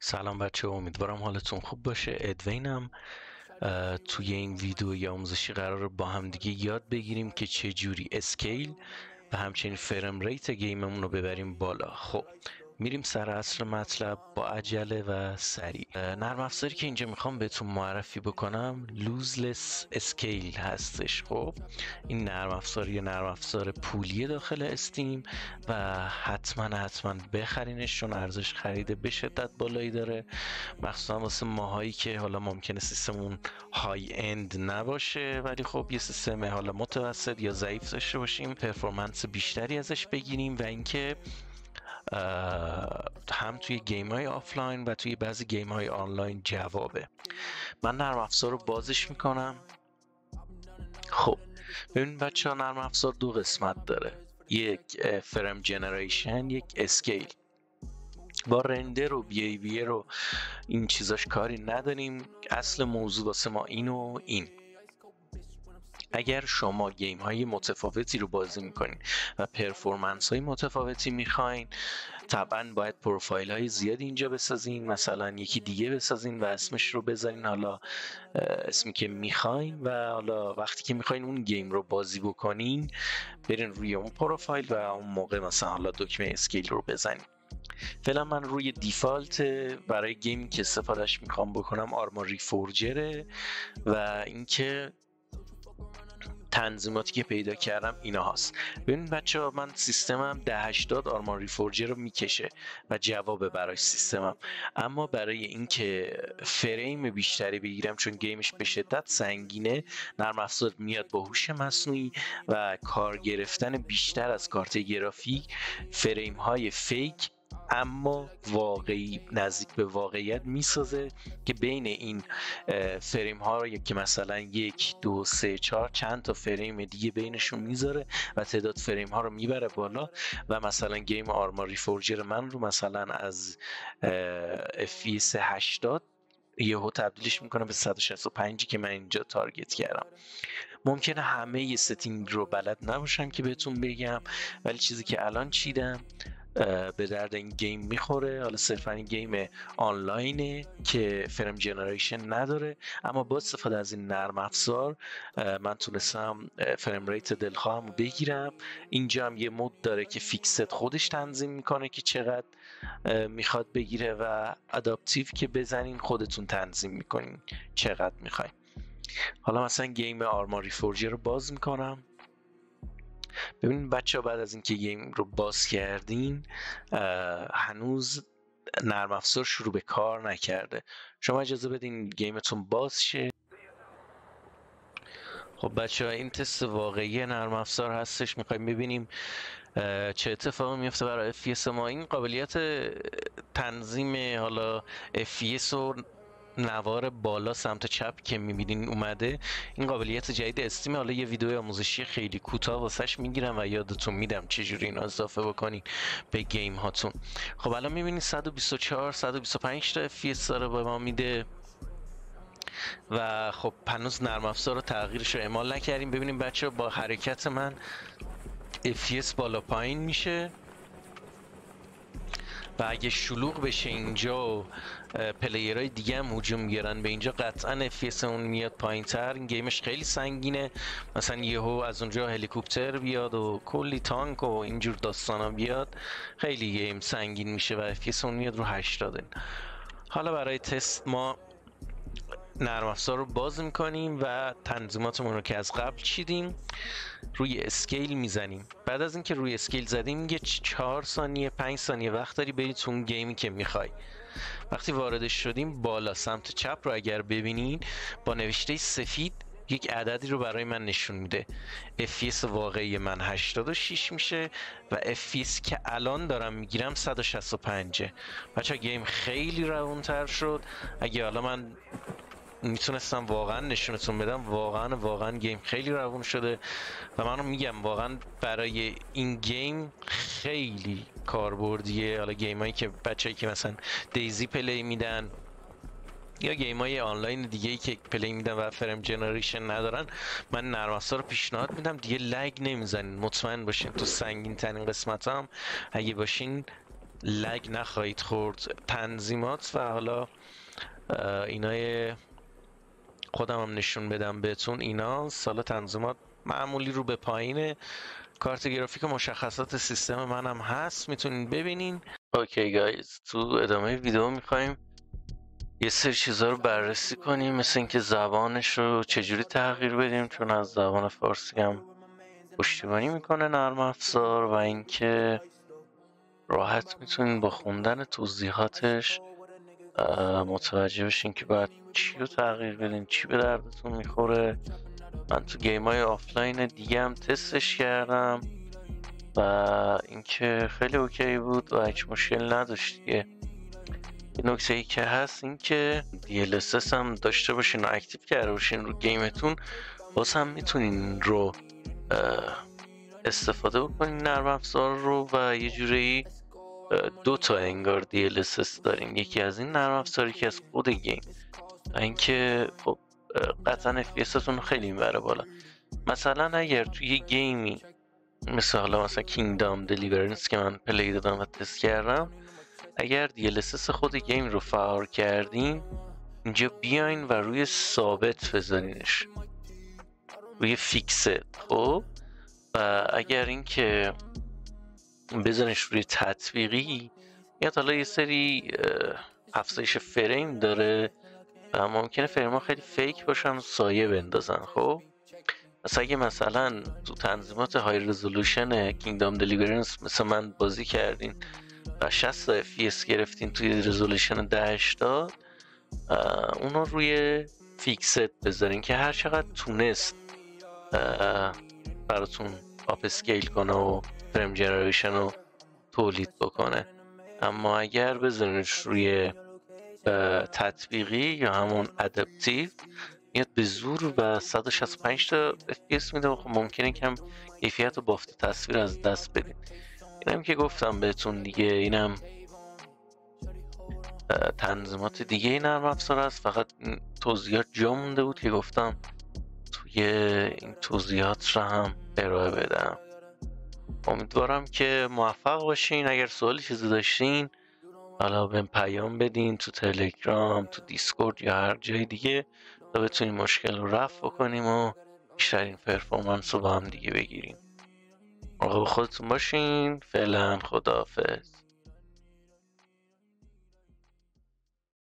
سلام بچه، امیدوارم حالتون خوب باشه. ادوینم. توی این ویدیوی آموزشی قراره با هم دیگه یاد بگیریم که چه جوری اسکیل و همچنین فرم ریت گیممون رو ببریم بالا. خب میریم سر اصل مطلب با عجله و سریع. نرم افزاری که اینجا میخوام بهتون معرفی بکنم لوزلس اسکیل هستش. خب این نرم افزار یه نرم افزار پولی داخل استیم و حتما بخرینش، چون ارزش خرید به شدت بالایی داره، مخصوصا واسه ماهایی که حالا ممکنه سیستممون های اند نباشه، ولی خب یه سیستم حالا متوسط یا ضعیف داشته باشیم، پرفورمنس بیشتری ازش بگیریم و اینکه هم توی گیم های آفلاین و توی بعضی گیم های آنلاین جوابه. من نرم افزار رو بازش میکنم. خب ببین بچه ها، نرم افزار دو قسمت داره، یک فرم جنریشن، یک اسکیل. با رندر و بیهیویر و این چیزاش کاری نداریم، اصل موضوع واسه ما این و این. اگر شما گیم های متفاوتی رو بازی میکنین و پرفورمنس های متفاوتی میخواین، طبعا باید پروفایل های زیادی اینجا بسازین، مثلا یکی دیگه بسازین و اسمش رو بذارین حالا اسمی که میخواین، و حالا وقتی که میخواین اون گیم رو بازی بکنین برین روی اون پروفایل و اون موقع مثلا حالا دکمه اسکیل رو بزنین. فعلا من روی دیفالت برای گیمی که استفادهش میخوام بکنم آرماری فورجره و اینکه تنظیماتی که پیدا کردم اینا هست. ببینید بچه ها، من سیستمم 1080 آرماری فورجر رو میکشه و جواب براش سیستمم، اما برای اینکه فریم بیشتری بگیرم، چون گیمش به شدت سنگینه، نرم افزار میاد با هوش مصنوعی و کار گرفتن بیشتر از کارت گرافیک، فریم های فیک اما واقعی، نزدیک به واقعیت میسازه که بین این فریم ها رو که مثلا 1 2 3 4 چند تا فریم دیگه بینشون میذاره و تعداد فریم ها رو میبره بالا و مثلا گیم آرماری فورجر من رو مثلا از FPS 80 یهو تبدیلش میکنه به 165 که من اینجا تارگت کردم. ممکنه همه ی ستینگ رو بلد نباشم که بهتون بگم، ولی چیزی که الان چیدم به درد این گیم میخوره. حالا صرفا این گیم آنلاینه که فرم جنریشن نداره، اما با استفاده از این نرم افزار من تونستم فرم ریت دلخواهم رو بگیرم. اینجا هم یه مود داره که فیکست خودش تنظیم میکنه که چقدر میخواد بگیره و اداپتیو که بزنین خودتون تنظیم میکنین چقدر میخواین. حالا مثلا گیم آرماری فورجر رو باز میکنم. ببینید بچه ها، بعد از اینکه گیم رو باز کردین هنوز نرم افزار شروع به کار نکرده، شما اجازه بدین گیمتون باز شه. خب بچه ها، این تست واقعی نرم افزار هستش. میخوایم ببینیم چه اتفاقی میفته برای FPS ما. این قابلیت تنظیم حالا FPS و نوار بالا سمت چپ که میبینین اومده، این قابلیت جدید استیم. حالا یه ویدیو آموزشی خیلی کوتاه واسش میگیرم و یادتون میدم چجوری اینو اضافه بکنین به گیم هاتون. خب الان میبینین 124 125 تا FPS داره به ما میده و خب هنوز نرم افزار رو تغییرش رو اعمال نکردیم. ببینیم بچه با حرکت من FPS بالا پایین میشه و اگه شلوغ بشه اینجا و پلیرهای دیگه هم هجوم بیارن به اینجا، قطعا FPS اون میاد پایین تر. این گیمش خیلی سنگینه، مثلا یهو از اونجا هلیکوپتر بیاد و کلی تانک و اینجور داستانا بیاد، خیلی گیم سنگین میشه و FPS اون میاد رو 80. حالا برای تست ما نرم افزار رو باز میکنیم و تنظیماتمون رو که از قبل چیدیم روی اسکیل میزنیم. بعد از اینکه روی اسکیل زدیم میگه 4 ثانیه 5 ثانیه وقت داری بری تو اون گیمی که میخوای. وقتی واردش شدیم بالا سمت چپ رو اگر ببینین با نوشته سفید یک عددی رو برای من نشون میده. FPS واقعی من 86 میشه و FPS که الان دارم میگیرم 165. بچه گیم خیلی روونتر شد. اگه حالا من میتونستم واقعا نشونتون بدم، واقعا گیم خیلی روون شده و من میگم واقعا برای این گیم خیلی کاربردیه. حالا گیمایی که بچه‌ای که مثلا دیزی پلی میدن یا گیمای آنلاین دیگه ای که پلی میدن و فریم جنریشن ندارن، من نرم افزار رو پیشنهاد میدم. دیگه لگ نمیزنین، مطمئن باشین تو سنگین ترین قسمت هم اگه باشین لگ نخواهید خورد. تنظیمات و حالا اینای خودم هم نشون بدم بهتون. اینا سال تنظیمات معمولی رو به پایینه. کارت گرافیک مشخصات سیستم منم هست، میتونین ببینین. اوکی گایز، تو ادامه ویدیو میخوایم یه سری چیزا رو بررسی کنیم، مثل اینکه زبانش رو چجوری تغییر بدیم، چون از زبان فارسی هم پشتیبانی میکنه نرم افزار، و اینکه راحت میتونین با خوندن توضیحاتش متوجه بشین که باید چی رو تغییر بدین، چی به دردتون میخوره. من تو گیم های آفلاین دیگه هم تستش کردم و اینکه خیلی اوکی بود و هیچ مشکل نداشت دیگه. یه نکته ای که هست این که DLSS هم داشته باشین و اکتیو کرده باشین رو گیمتون، باز هم میتونین رو استفاده بکنین نرم افزار رو و یه جوری دو تا انگار DLSS دارین، یکی از این نرم افزار، یکی از خود گیم، و اینکه خب قطعا FPS تون خیلی میبره بالا. مثلا اگر توی یه گیمی مثلا کینگدام دلیورنس که من پلی دادم و تست کردم، اگر DLSS خود گیم رو فعال کردین، اینجا بیاین و روی ثابت بذارینش، روی فیکسد. خب و اگر اینکه بزنش روی تطبیقی، میاد حالا یه سری افزایش فریم داره و ممکنه فریم ها خیلی فیک باشن و سایه بندازن. خب پس اگه مثلا تو تنظیمات های رزولوشن کینگدام دلیورنس مثل من بازی کردین و 60 FPS گرفتین توی رزولوشن 1080، اونو روی فیکست بذارین که هر چقدر تونست براتون آپ اسکیل کنه و فریم جنریشن رو تولید بکنه. اما اگر بذارینش روی تطبیقی یا همون ادپتیو، میاد به زور و 165 تا FPS میده و خب ممکنه کم کیفیت و بافت تصویر از دست بدین. اینم که گفتم بهتون دیگه، اینم تنظیمات دیگه نرم افزار است. فقط توضیحات جا مونده بود که گفتم توی این توضیحات رو هم ارائه بدم. امیدوارم که موفق باشین. اگر سوالی چیزی داشتین حالا بهم پیام بدین تو تلگرام، تو دیسکورد یا هر جای دیگه، تا بتونیم مشکل رو رفع بکنیم و بیشترین پرفورمنس رو با هم دیگه بگیریم. مراقب خودتون باشین. فعلا خداحافظ.